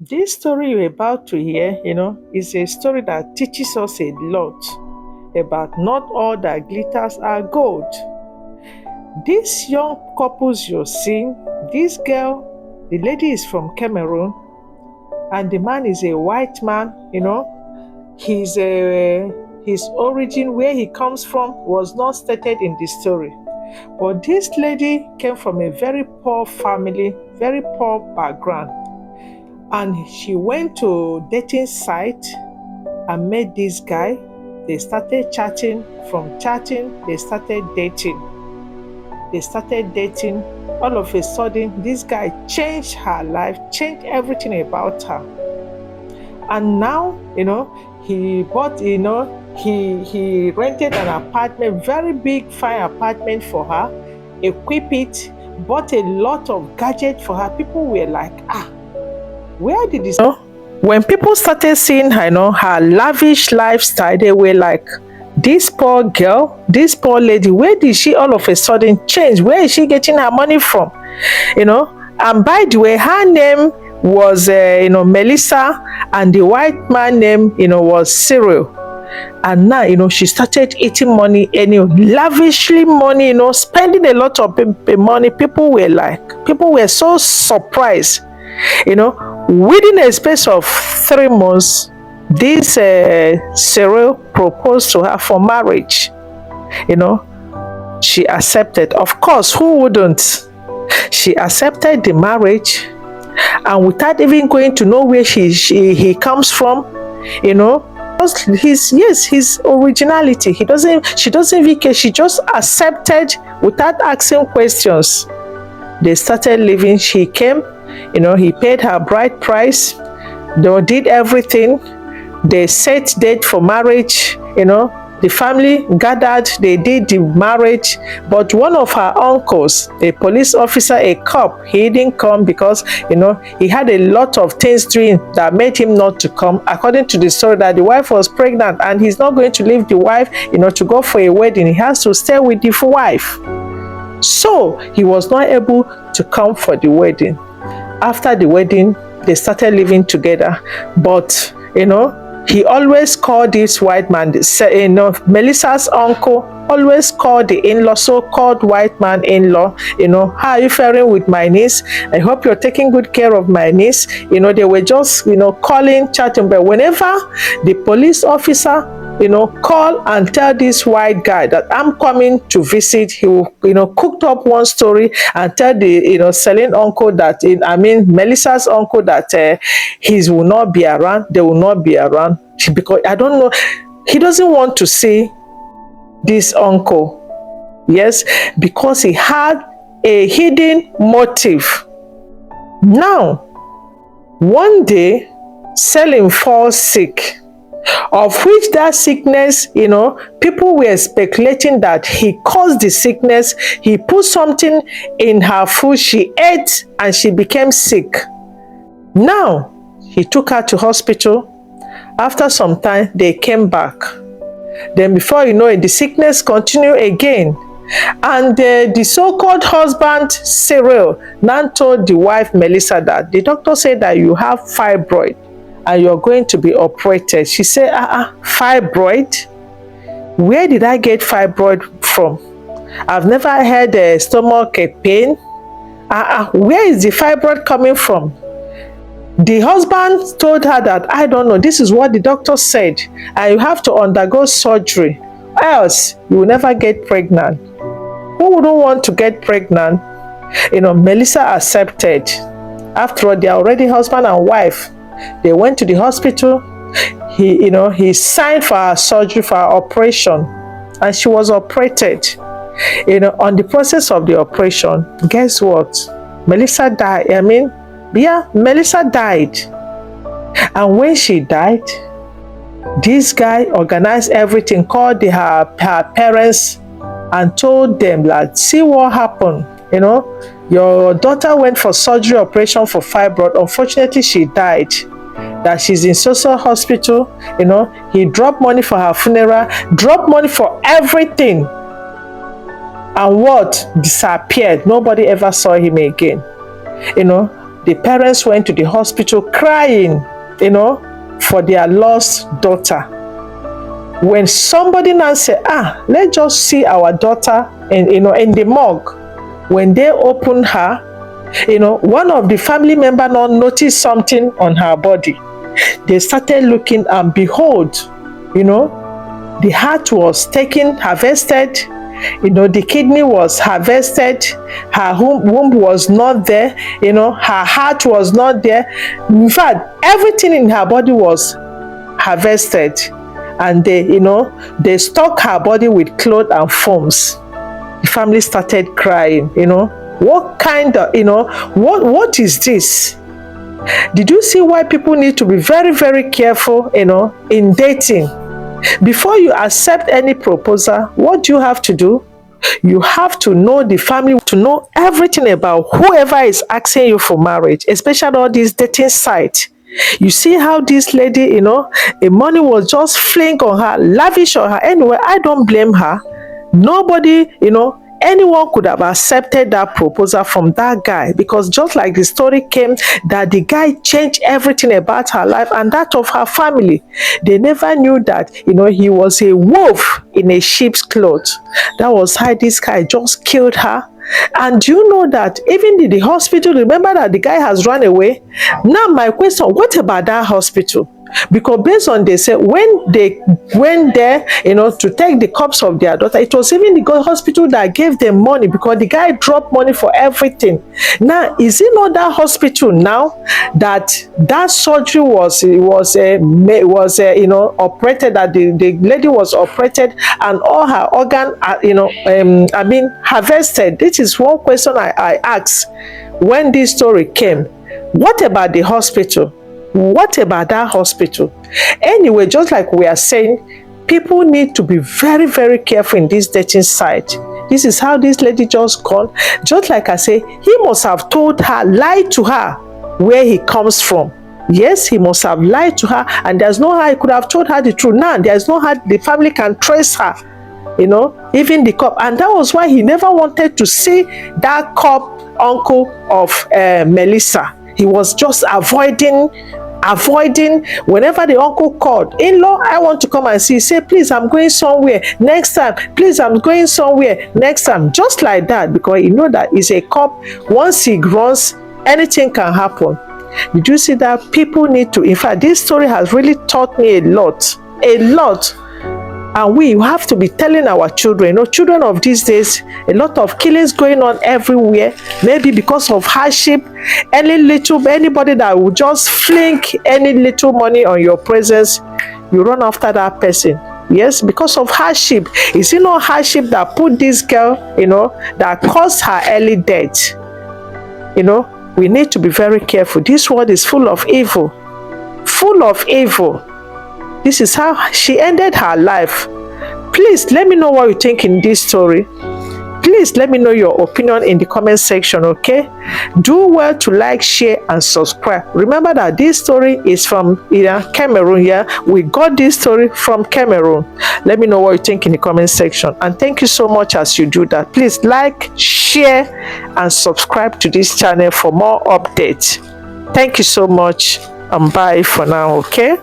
This story you're about to hear, is a story that teaches us a lot about not all that glitters are gold. These young couples you're seeing, this girl, the lady is from Cameroon, and the man is a white man. His origin, where he comes from, was not stated in the story. But this lady came from a very poor family, very poor background. And she went to dating site and met this guy. They started chatting. From chatting, they started dating. All of a sudden, this guy changed her life, changed everything about her. And now, he bought, he rented an apartment, very big, fine apartment for her, equip it, bought a lot of gadgets for her. People were like, where did this? When people started seeing her, her lavish lifestyle, they were like, this poor girl, this poor lady, where did she all of a sudden change? Where is she getting her money from? And by the way, her name was, Melissa, and the white man name, was Cyril. And now, she started eating money, lavishly money, spending a lot of money. People were so surprised. Within a space of 3 months, this Cyril proposed to her for marriage. She accepted. Of course, who wouldn't? She accepted the marriage, and without even going to know where he comes from, his originality. She doesn't even care. She just accepted without asking questions. They started living. She came, he paid her bride price. They did everything. They set date for marriage. The family gathered. They did the marriage. But one of her uncles, a police officer, a cop, he didn't come because, he had a lot of things doing that made him not to come. According to the story, that the wife was pregnant and he's not going to leave the wife, to go for a wedding. He has to stay with the wife. So he was not able to come for the wedding. After the wedding, they started living together. But, he always called this white man, Melissa's uncle, always called the in-law, so-called white man in-law, how are you faring with my niece? I hope you're taking good care of my niece. They were just, calling, chatting. But whenever the police officer, call and tell this white guy that I'm coming to visit, he will, cooked up one story and tell the, Celine uncle that, Melissa's uncle that he will not be around, they will not be around. Because I don't know, he doesn't want to see this uncle. Yes, because he had a hidden motive. Now, one day, Celine falls sick, of which that sickness, people were speculating that he caused the sickness. He put something in her food, she ate, and she became sick. Now, he took her to hospital. After some time, they came back. Then before you know it, the sickness continued again. And the so-called husband, Cyril, now told the wife, Melissa, that the doctor said that you have fibroid and you're going to be operated. She said, fibroid? Where did I get fibroid from? I've never had a stomach pain. Where is the fibroid coming from? The husband told her that, I don't know, this is what the doctor said, and you have to undergo surgery, else you will never get pregnant. Who wouldn't want to get pregnant? Melissa accepted. After all, they are already husband and wife. They went to the hospital. He signed for her surgery, for her operation, and she was operated. On the process of the operation, guess what? Melissa died. Melissa died. And when she died, this guy organized everything, called her parents and told them that, see what happened. Your daughter went for surgery operation for fibroid. Unfortunately, she died. That she's in social hospital. He dropped money for her funeral, dropped money for everything. And what? Disappeared. Nobody ever saw him again. the parents went to the hospital crying, for their lost daughter. When somebody now said, let's just see our daughter in the morgue. When they opened her, one of the family members now noticed something on her body. They started looking, and behold, the heart was taken, harvested, the kidney was harvested, her womb was not there, her heart was not there. In fact, everything in her body was harvested. And they stuck her body with cloth and foams. The family started crying, what kind of, what is this? Did you see why people need to be very, very careful, in dating? Before you accept any proposal, what do you have to do? You have to know the family, to know everything about whoever is asking you for marriage, especially all these dating sites. You see how this lady, the money was just fling on her, lavish on her. Anyway, I don't blame her. Nobody, anyone could have accepted that proposal from that guy, because just like the story came, that the guy changed everything about her life and that of her family. They never knew that, he was a wolf in a sheep's clothes. That was how this guy just killed her. And do you know that even the hospital, remember that the guy has run away? Now my question, what about that hospital? Because based on they said, when they went there, to take the corpse of their daughter, it was even the hospital that gave them money, because the guy dropped money for everything. Now, is it not that hospital now that surgery was operated, that the lady was operated and all her organ, harvested? This is one question I asked when this story came. What about the hospital? What about that hospital? Anyway, just like we are saying, people need to be very, very careful in this dating site. This is how this lady just gone. Just like I say, he must have told her, lied to her where he comes from. Yes, he must have lied to her, and there's no how he could have told her the truth. Now, there's no how the family can trace her, even the cop. And that was why he never wanted to see that cop uncle of Melissa. He was just avoiding. Whenever the uncle called, in-law, I want to come and see. Say, please, I'm going somewhere next time. Please, I'm going somewhere next time. Just like that, because you know that he's a cop. Once he runs, anything can happen. Did you see that? People need to, in fact, this story has really taught me a lot. And we have to be telling our children, children of these days, a lot of killings going on everywhere, maybe because of hardship. Anybody that will just fling any little money on your presence, you run after that person. Yes, because of hardship. Is it not hardship that put this girl, that caused her early death? We need to be very careful. This world is full of evil. Full of evil. This is how she ended her life. Please let me know what you think in this story. Please let me know your opinion in the comment section, okay? Do well to like, share, and subscribe. Remember that this story is from Cameroon. Yeah, we got this story from Cameroon. Let me know what you think in the comment section. And thank you so much as you do that. Please like, share, and subscribe to this channel for more updates. Thank you so much, and bye for now, okay?